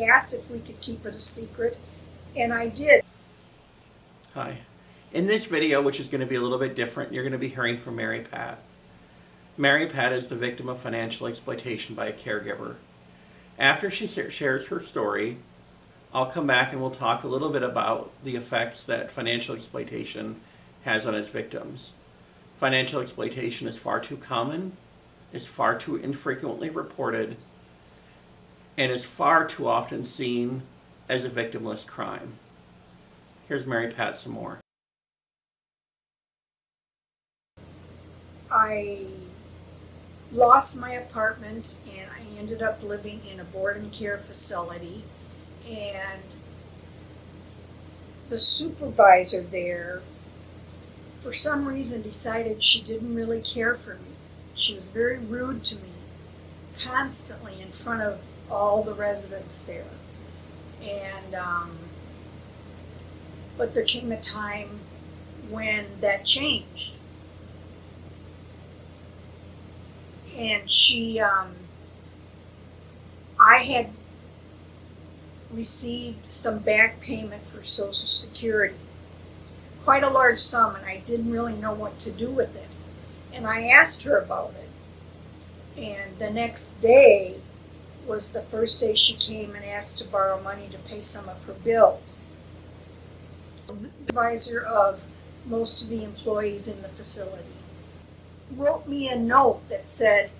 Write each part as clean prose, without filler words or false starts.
Asked if we could keep it a secret, and I did. Hi. In this video, which is going to be a little bit different, you're going to be hearing from Mary Pat. Mary Pat is the victim of financial exploitation by a caregiver. After she shares her story, I'll come back and we'll talk a little bit about the effects that financial exploitation has on its victims. Financial exploitation is far too common, is far too infrequently reported, and is far too often seen as a victimless crime. Here's Mary Pat some more. I lost my apartment and I ended up living in a board and care facility, and the supervisor there for some reason decided she didn't really care for me. She was very rude to me constantly in front of all the residents there. And but there came a time when that changed. And I had received some back payment for Social Security, quite a large sum, and I didn't really know what to do with it. And I asked her about it. And the next day was the first day she came and asked to borrow money to pay some of her bills. The supervisor of most of the employees in the facility wrote me a note that said,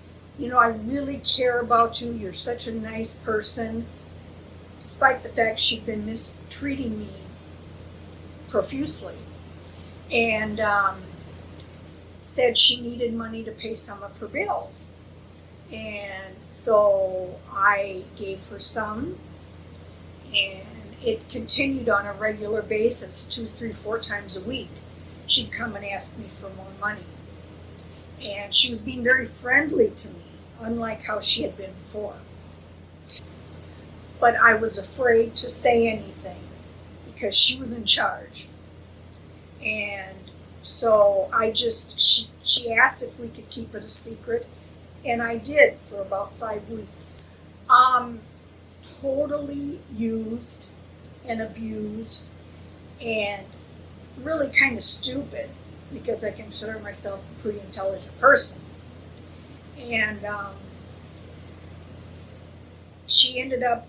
I really care about you. You're such a nice person, despite the fact she'd been mistreating me profusely. And said she needed money to pay some of her bills. And so I gave her some, and it continued on a regular basis, 2, 3, 4 times a week. She'd come and ask me for more money. And she was being very friendly to me, unlike how she had been before. But I was afraid to say anything because she was in charge. And so she asked if we could keep it a secret, and I did for about 5 weeks. Totally used and abused and really kind of stupid, because I consider myself a pretty intelligent person. And she ended up,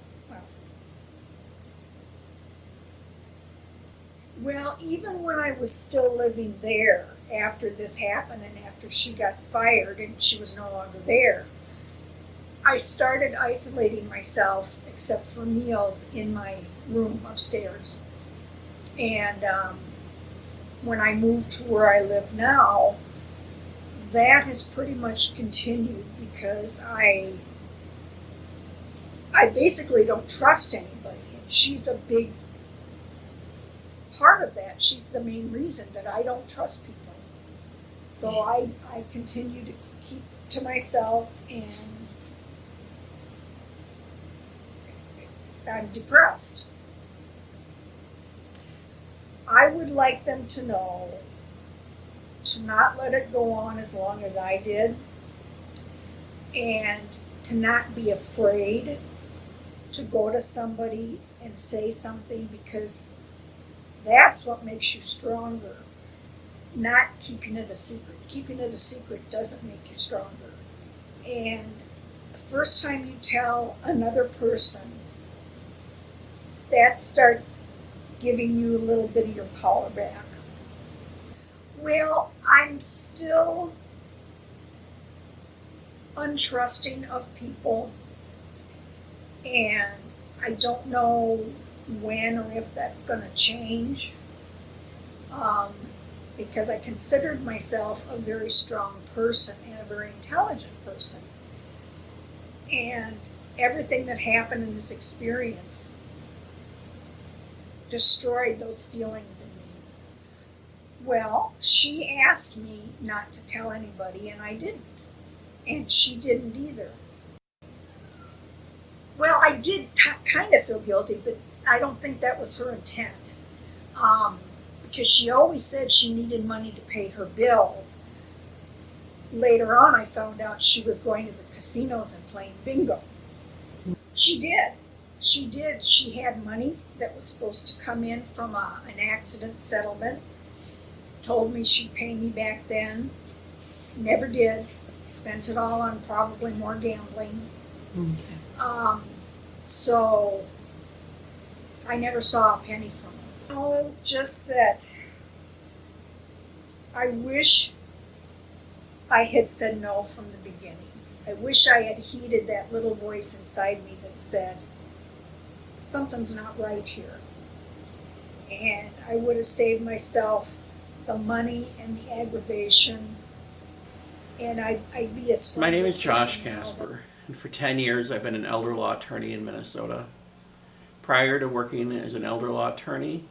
even when I was still living there after this happened and after she got fired and she was no longer there, I started isolating myself, except for meals, in my room upstairs. And when I moved to where I live now, that has pretty much continued, because I basically don't trust anybody, and she's a big part of that. She's the main reason that I don't trust people. So I continue to keep to myself, and I'm depressed. I would like them to know to not let it go on as long as I did, and to not be afraid to go to somebody and say something, because that's what makes you stronger, not keeping it a secret. Keeping it a secret doesn't make you stronger. And the first time you tell another person, that starts giving you a little bit of your power back. Well, I'm still untrusting of people, and I don't know when or if that's going to change, because I considered myself a very strong person and a very intelligent person. And everything that happened in this experience destroyed those feelings in me. Well, she asked me not to tell anybody, and I didn't. And she didn't either. Well, I did kind of feel guilty, but I don't think that was her intent. Because she always said she needed money to pay her bills. Later on, I found out she was going to the casinos and playing bingo. She did. She did. She had money that was supposed to come in from an accident settlement. Told me she'd pay me back then. Never did. Spent it all on probably more gambling. Okay. So I never saw a penny from her. Oh, just that I wish I had said no from the beginning. I wish I had heeded that little voice inside me that said, something's not right here. And I would have saved myself the money and the aggravation, and I'd be a stronger My name is Josh person now. Casper, and for 10 years I've been an elder law attorney in Minnesota. Prior to working as an elder law attorney,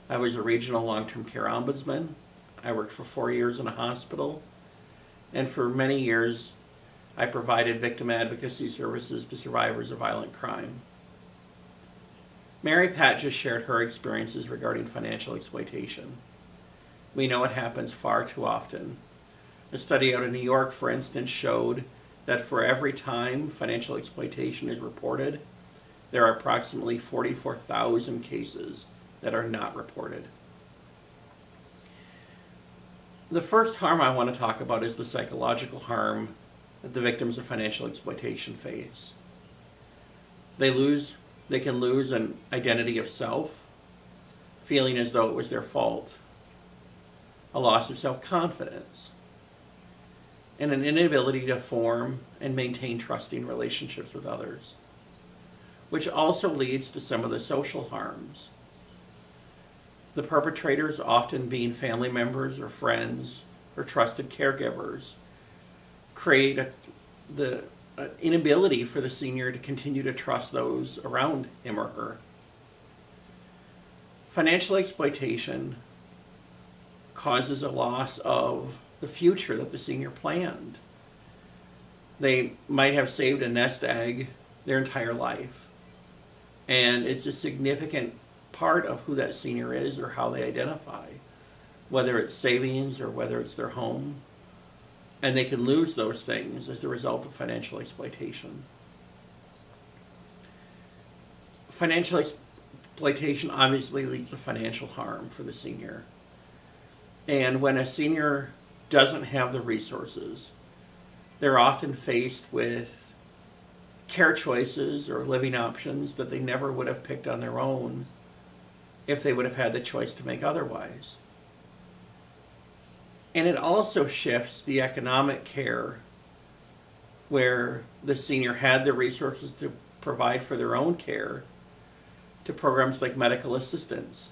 I was a regional long-term care ombudsman. I worked for 4 years in a hospital, and for many years I provided victim advocacy services to survivors of violent crime. Mary Pat just shared her experiences regarding financial exploitation. We know it happens far too often. A study out of New York, for instance, showed that for every time financial exploitation is reported, there are approximately 44,000 cases that are not reported. The first harm I want to talk about is the psychological harm that the victims of financial exploitation face. They can lose an identity of self, feeling as though it was their fault, a loss of self-confidence, and an inability to form and maintain trusting relationships with others, which also leads to some of the social harms. The perpetrators often being family members or friends or trusted caregivers create the inability for the senior to continue to trust those around him or her. Financial exploitation causes a loss of the future that the senior planned. They might have saved a nest egg their entire life, and it's a significant part of who that senior is or how they identify, whether it's savings or whether it's their home. And they can lose those things as a result of financial exploitation. Financial exploitation obviously leads to financial harm for the senior. And when a senior doesn't have the resources, they're often faced with care choices or living options that they never would have picked on their own if they would have had the choice to make otherwise. And it also shifts the economic care where the senior had the resources to provide for their own care to programs like medical assistance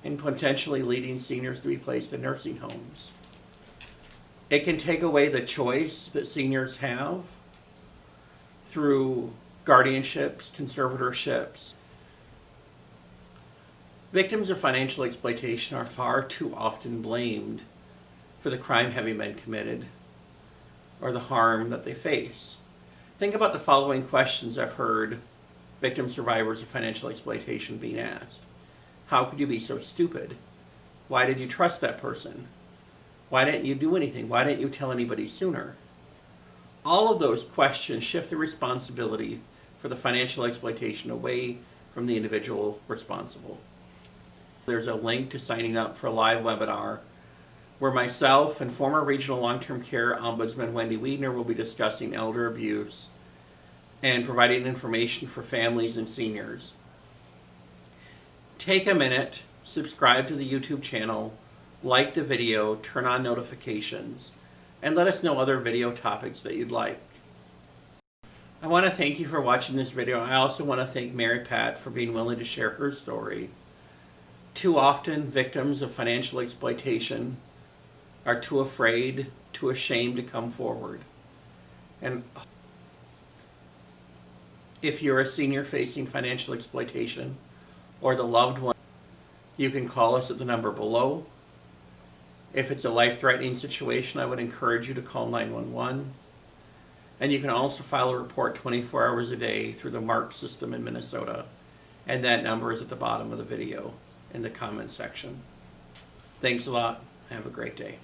and potentially leading seniors to be placed in nursing homes. It can take away the choice that seniors have through guardianships, conservatorships. Victims of financial exploitation are far too often blamed for the crime having been committed or the harm that they face. Think about the following questions I've heard victim survivors of financial exploitation being asked. How could you be so stupid? Why did you trust that person? Why didn't you do anything? Why didn't you tell anybody sooner? All of those questions shift the responsibility for the financial exploitation away from the individual responsible. There's a link to signing up for a live webinar where myself and former regional long-term care ombudsman Wendy Wiedner will be discussing elder abuse and providing information for families and seniors. Take a minute, subscribe to the YouTube channel, like the video, turn on notifications, and let us know other video topics that you'd like. I want to thank you for watching this video. I also want to thank Mary Pat for being willing to share her story. Too often, victims of financial exploitation are too afraid, too ashamed to come forward. And if you're a senior facing financial exploitation or the loved one, you can call us at the number below. If it's a life-threatening situation, I would encourage you to call 911. And you can also file a report 24 hours a day through the MARC system in Minnesota. And that number is at the bottom of the video in the comment section. Thanks a lot. Have a great day.